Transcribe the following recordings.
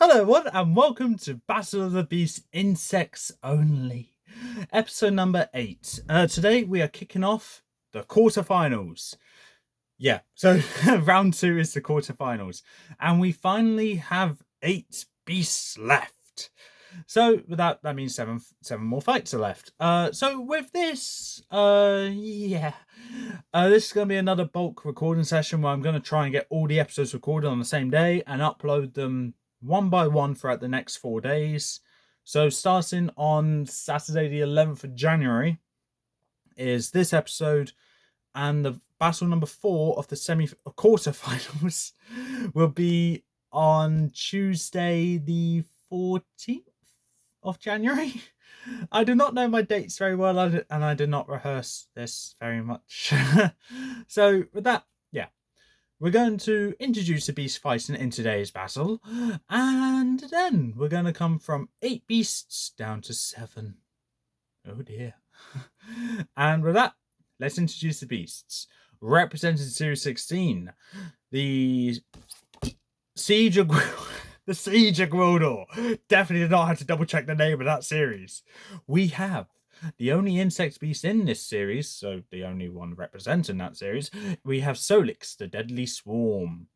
Hello everyone and welcome to Battle of the Beast Insects Only, episode number 8. Today we are kicking off the quarterfinals. Yeah, so round 2 is the quarterfinals, and we finally have 8 beasts left. So with that means seven more fights are left. So with this, this is gonna be another bulk recording session where I'm gonna try and get all the episodes recorded on the same day and upload them one by one throughout the next 4 days. So starting on Saturday the 11th of January is this episode, and the battle number 4 of the quarterfinals will be on Tuesday the 14th of January. I do not know my dates very well, and I did not rehearse this very much. So with that, we're going to introduce the beast fighting in today's battle, and then we're going to come from 8 beasts down to 7. Oh dear. And with that, let's introduce the beasts. Representing Series 16, the Siege of Gwildor. Definitely did not have to double check the name of that series. We have the only insect beast in this series, so the only one representing that series. We have Solix, the Deadly Swarm,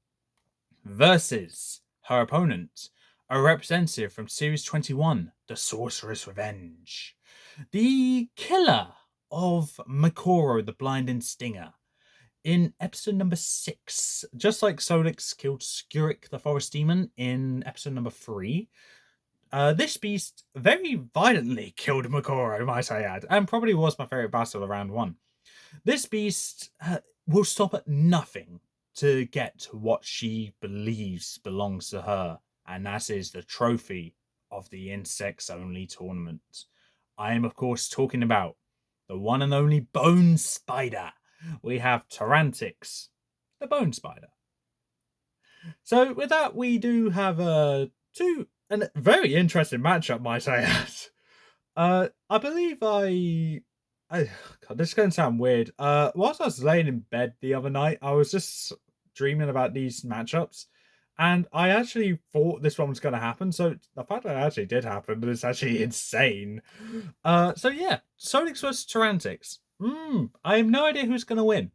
versus her opponent, a representative from Series 21, the Sorceress Revenge, the killer of Makoro, the Blinding Stinger. In episode number 6, just like Solix killed Skurrik the Forest Demon in episode number 3, this beast very violently killed Makoro, might I add, and probably was my favourite battle of round 1. This beast will stop at nothing to get what she believes belongs to her, and that is the trophy of the Insects Only tournament. I am, of course, talking about the one and only Bone Spider. We have Tarantix, the Bone Spider. So with that, we do have a very interesting matchup, might I add. I believe God, this is going to sound weird. Whilst I was laying in bed the other night, I was just dreaming about these matchups, and I actually thought this one was going to happen. So the fact that it actually did happen is actually insane. So yeah, Solix vs Tarantix. I have no idea who's going to win.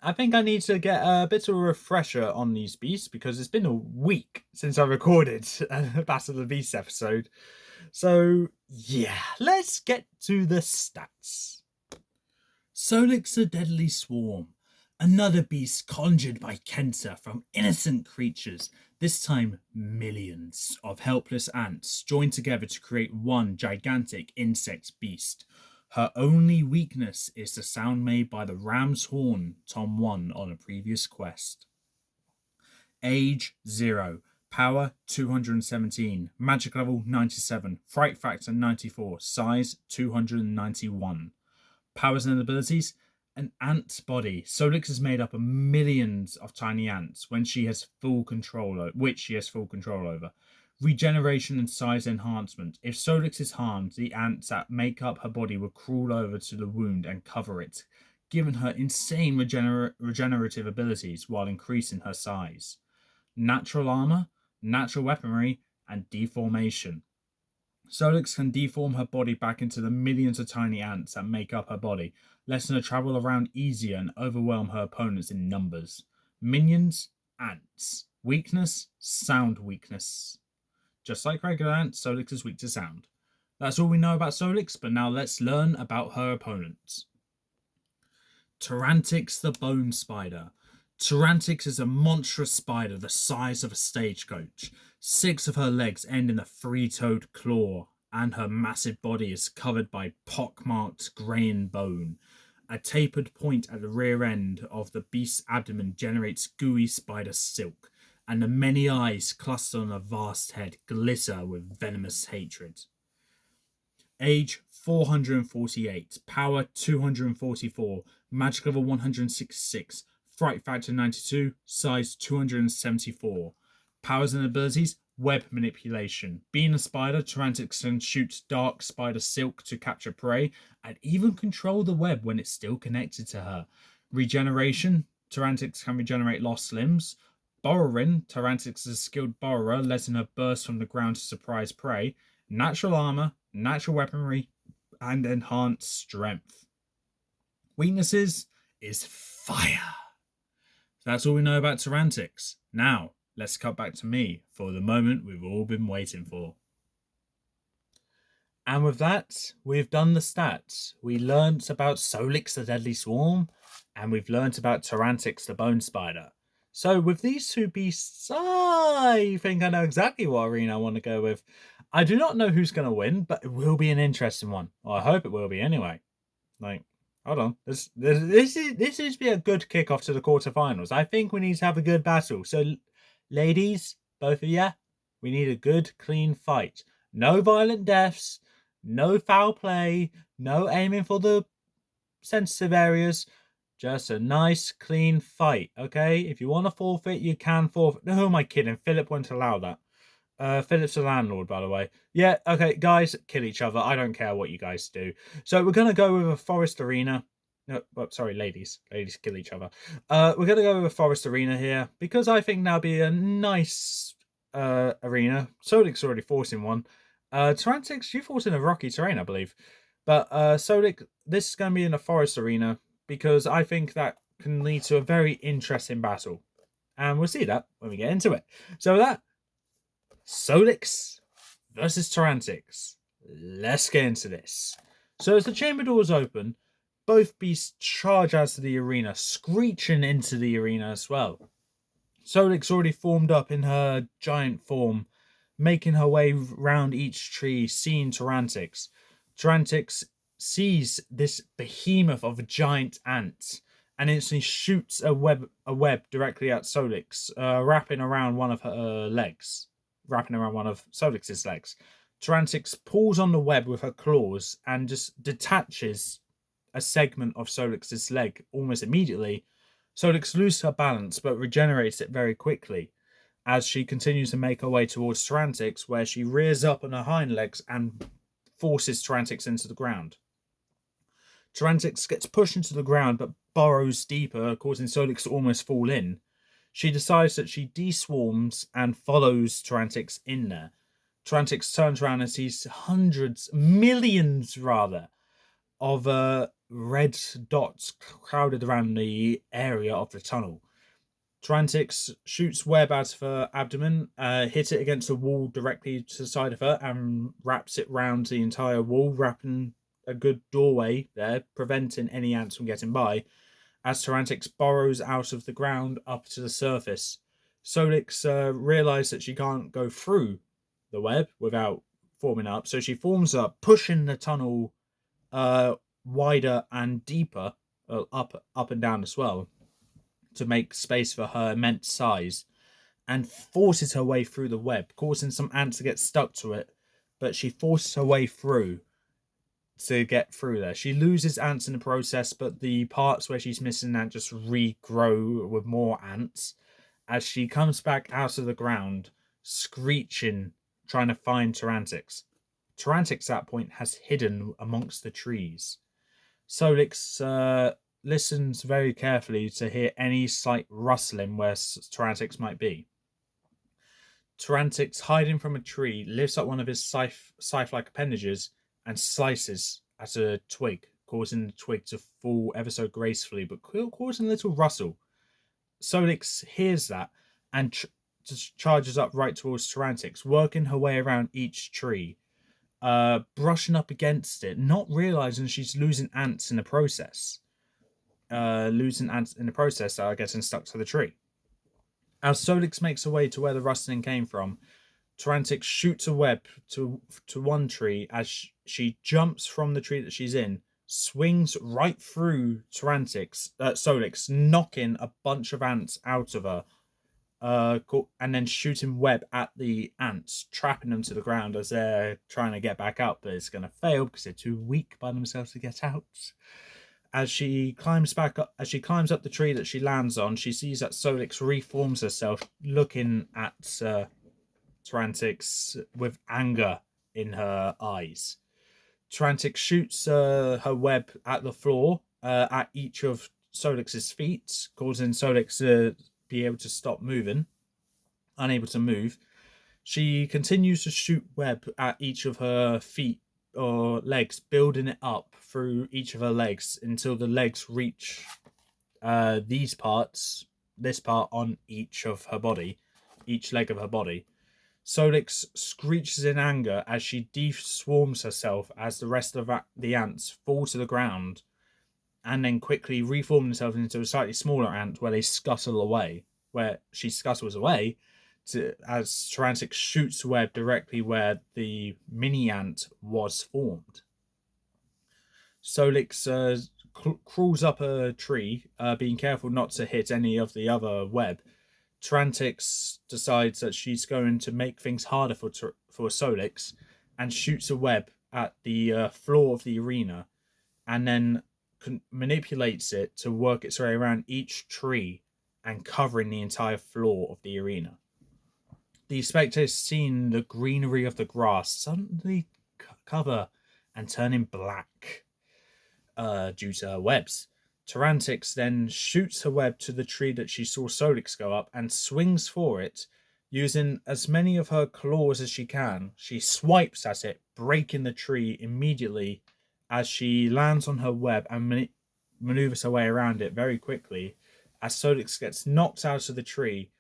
I think I need to get a bit of a refresher on these beasts because it's been a week since I recorded a Battle of the Beasts episode. So yeah, let's get to the stats. Solix, the Deadly Swarm. Another beast conjured by Kenta from innocent creatures, this time millions of helpless ants joined together to create one gigantic insect beast. Her only weakness is the sound made by the ram's horn Tom won on a previous quest. Age 0. Power 217. Magic level 97. Fright factor 94. Size 291. Powers and abilities. An ant body. Solix is made up of millions of tiny ants which she has full control over. Regeneration and size enhancement. If Solix is harmed, the ants that make up her body will crawl over to the wound and cover it, giving her insane regenerative abilities while increasing her size. Natural armor, natural weaponry, and deformation. Solix can deform her body back into the millions of tiny ants that make up her body, letting her travel around easier and overwhelm her opponents in numbers. Minions, ants. Weakness, sound weakness. Just like regular ants, Solix is weak to sound. That's all we know about Solix, but now let's learn about her opponents. Tarantix, the Bone Spider. Tarantix is a monstrous spider the size of a stagecoach. 6 of her legs end in a 3-toed claw, and her massive body is covered by pockmarked greying bone. A tapered point at the rear end of the beast's abdomen generates gooey spider silk, and the many eyes clustered on a vast head glitter with venomous hatred. Age 448, power 244, magic level 166, fright factor 92, size 274. Powers and abilities, web manipulation. Being a spider, Tarantix can shoot dark spider silk to capture prey and even control the web when it's still connected to her. Regeneration, Tarantix can regenerate lost limbs. Burrowing, Tarantix's skilled burrower, letting her burst from the ground to surprise prey. Natural armor, natural weaponry, and enhanced strength. Weaknesses is fire. That's all we know about Tarantix. Now, let's cut back to me for the moment we've all been waiting for. And with that, we've done the stats. We learnt about Solix the Deadly Swarm, and we've learnt about Tarantix the Bone Spider. So with these two beasts, I think I know exactly what arena I want to go with. I do not know who's going to win, but it will be an interesting one. Well, I hope it will be anyway. Like, hold on. This is be a good kickoff to the quarterfinals. I think we need to have a good battle. So, ladies, both of you, we need a good, clean fight. No violent deaths, no foul play, no aiming for the sensitive areas. Just a nice, clean fight, okay? If you want to forfeit, you can forfeit. Who am I kidding? Philip won't allow that. Philip's the landlord, by the way. Yeah, okay, guys, kill each other. I don't care what you guys do. So we're gonna go with a forest arena. No, sorry, ladies. Ladies kill each other. We're gonna go with a forest arena here because I think that'll be a nice arena. Solix already fought in one. Tarantix, you fought in a rocky terrain, I believe. But Solix, this is gonna be in a forest arena because I think that can lead to a very interesting battle. And we'll see that when we get into it. So with that, Solix versus Tarantix. Let's get into this. So as the chamber doors open, both beasts charge out of the arena, screeching into the arena as well. Solix already formed up in her giant form, making her way round each tree, seeing Tarantix. Tarantix sees this behemoth of a giant ant and instantly shoots a web directly at Solix, wrapping around one of her legs. Wrapping around one of Solix's legs. Tarantix pulls on the web with her claws and just detaches a segment of Solix's leg almost immediately. Solix loses her balance but regenerates it very quickly as she continues to make her way towards Tarantix, where she rears up on her hind legs and forces Tarantix into the ground. Tarantix gets pushed into the ground but burrows deeper, causing Solix to almost fall in. She decides that she deswarms and follows Tarantix in there. Tarantix turns around and sees millions rather, of red dots crowded around the area of the tunnel. Tarantix shoots web out of her abdomen, hits it against a wall directly to the side of her, and wraps it round the entire wall, wrapping a good doorway there, preventing any ants from getting by, as Tarantix burrows out of the ground up to the surface. Solix realizes that she can't go through the web without forming up, so she forms up, pushing the tunnel wider and deeper, up and down as well, to make space for her immense size, and forces her way through the web, causing some ants to get stuck to it, but she forces her way through to get through there. She loses ants in the process, but the parts where she's missing ant just regrow with more ants as she comes back out of the ground, screeching, trying to find Tarantix. Tarantix at that point has hidden amongst the trees. Solix listens very carefully to hear any slight rustling where Tarantix might be. Tarantix, hiding from a tree, lifts up one of his scythe-like appendages and slices at a twig, causing the twig to fall ever so gracefully, but causing a little rustle. Solix hears that and just charges up right towards Tarantix, working her way around each tree, brushing up against it, not realizing she's losing ants in the process. That are getting stuck to the tree. As Solix makes her way to where the rustling came from, Tarantix shoots a web to one tree as she jumps from the tree that she's in, swings right through Solix, knocking a bunch of ants out of her, and then shooting web at the ants, trapping them to the ground as they're trying to get back up, but it's going to fail because they're too weak by themselves to get out. As she climbs up the tree that she lands on, she sees that Solix reforms herself, looking at Tarantix with anger in her eyes. Tarantix shoots her web at the floor, at each of Solix's feet, causing Solix to be able to stop moving, unable to move, she continues to shoot web at each of her feet or legs, building it up through each of her legs until the legs reach this part on each of her body, each leg of her body. Solix screeches in anger as she de-swarms herself as the rest of the ants fall to the ground and then quickly reform themselves into a slightly smaller ant where they scuttle away, where she scuttles away as Tarantix shoots web directly where the mini ant was formed. Solix crawls up a tree, being careful not to hit any of the other web. Tarantix decides that she's going to make things harder for Solix and shoots a web at the floor of the arena and then manipulates it to work its way around each tree and covering the entire floor of the arena. The spectators seeing the greenery of the grass suddenly cover and turning black due to her webs. Tarantix then shoots her web to the tree that she saw Solix go up and swings for it. Using as many of her claws as she can, she swipes at it, breaking the tree immediately as she lands on her web and maneuvers her way around it very quickly as Solix gets knocked out of the tree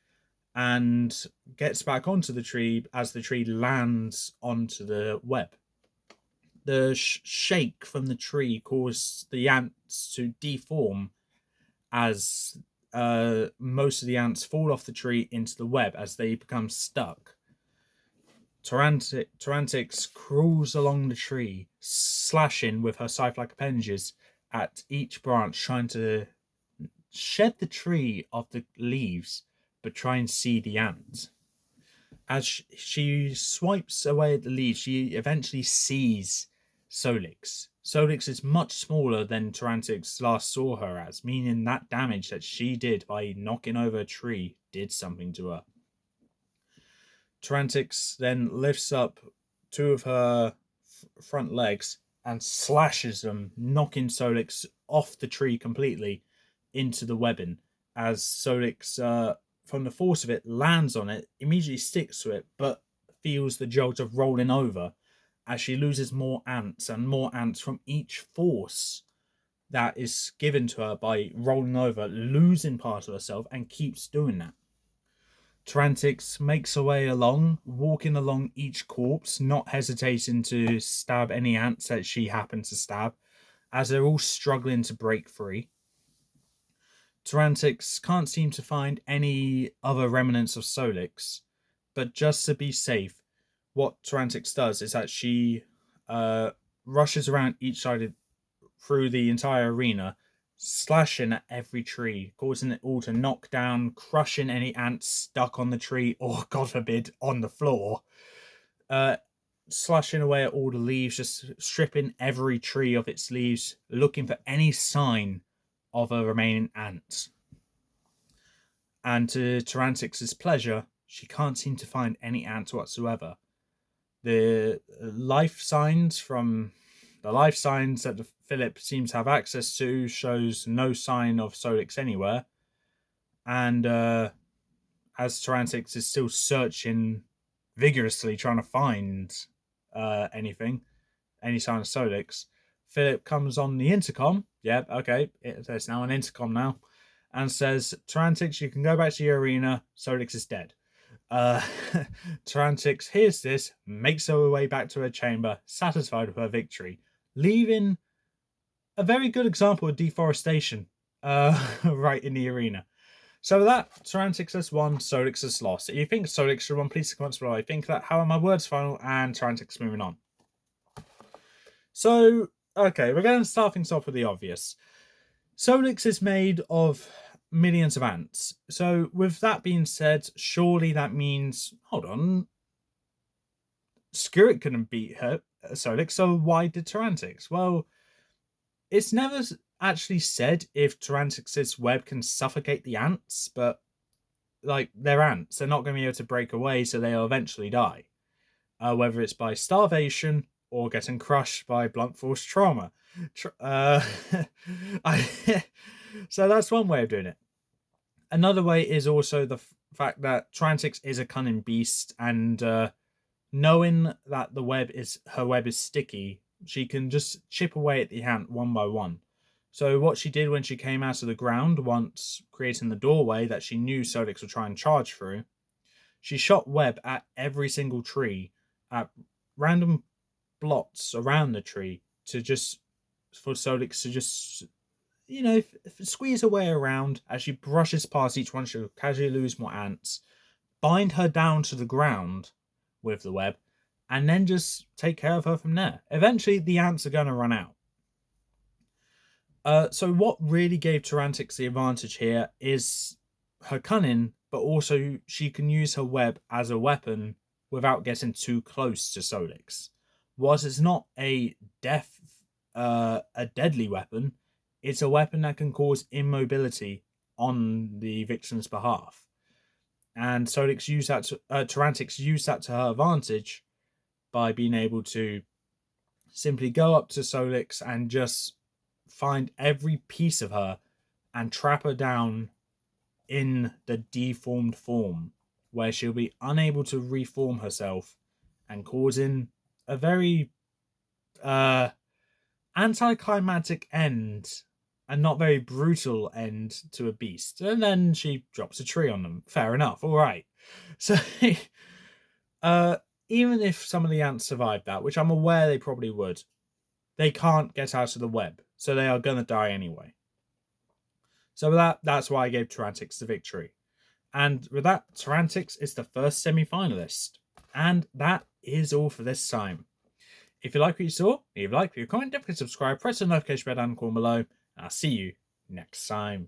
and gets back onto the tree as the tree lands onto the web. The shake from the tree causes the ants to deform as most of the ants fall off the tree into the web as they become stuck. Tarantix crawls along the tree, slashing with her scythe-like appendages at each branch, trying to shed the tree of the leaves, but try and see the ant. As she swipes away at the leaves, she eventually sees Solix. Solix is much smaller than Tarantix last saw her as, meaning that damage that she did by knocking over a tree did something to her. Tarantix then lifts up two of her front legs and slashes them, knocking Solix off the tree completely into the webbing, as Solix, from the force of it, lands on it, immediately sticks to it, but feels the jolt of rolling over as she loses more ants and more ants from each force that is given to her by rolling over, losing part of herself, and keeps doing that. Tarantix makes her way along, walking along each corpse, not hesitating to stab any ants that she happens to stab, as they're all struggling to break free. Tarantix can't seem to find any other remnants of Solix, but just to be safe, what Tarantix does is that she rushes around each side through the entire arena, slashing at every tree, causing it all to knock down, crushing any ants stuck on the tree or, God forbid, on the floor. Slashing away at all the leaves, just stripping every tree of its leaves, looking for any sign of a remaining ant. And to Tarantix's pleasure, she can't seem to find any ants whatsoever. The life signs that Philip seems to have access to shows no sign of Solix anywhere. And as Tarantix is still searching vigorously, trying to find any sign of Solix, Philip comes on the intercom. Yep, okay, there's now an intercom now. And says, Tarantix, you can go back to your arena. Solix is dead. Tarantix hears this, makes her way back to her chamber, satisfied with her victory, leaving a very good example of deforestation right in the arena. So with that, Tarantix has won, Solix has lost. If you think Solix should win, please comment below. I think that how are my words final, and Tarantix moving on. So, okay, we're going to start things off with the obvious. Solix is made of millions of ants. So with that being said, surely that means, hold on, Spirit couldn't beat her, Solix, so why did Tarantix? Well, it's never actually said if Tarantix's web can suffocate the ants, but like, they're ants, they're not going to be able to break away, so they'll eventually die. Whether it's by starvation or getting crushed by blunt force trauma. So that's one way of doing it. Another way is also the fact that Tarantix is a cunning beast, and knowing that her web is sticky, she can just chip away at the ant one by one. So what she did when she came out of the ground, once creating the doorway that she knew Solix would try and charge through, she shot web at every single tree, at random blots around the tree, to just for Solix to just squeeze her way around. As she brushes past each one, she'll casually lose more ants, bind her down to the ground with the web, and then just take care of her from there. Eventually, the ants are going to run out. So what really gave Tarantix the advantage here is her cunning, but also she can use her web as a weapon without getting too close to Solix. Whilst it's not a deadly weapon, it's a weapon that can cause immobility on the victim's behalf. And Solix used that Tarantix used that to her advantage by being able to simply go up to Solix and just find every piece of her and trap her down in the deformed form, where she'll be unable to reform herself and causing a very anticlimactic end and not very brutal end to a beast. And then she drops a tree on them. Fair enough. All right. So even if some of the ants survive that, which I'm aware they probably would, they can't get out of the web, so they are gonna die anyway. So that's why I gave Tarantix the victory. And with that, Tarantix is the first semi-finalist. And that is all for this time. If you like what you saw, leave a like, leave a comment, definitely subscribe, press the notification bell down the corner below, and I'll see you next time.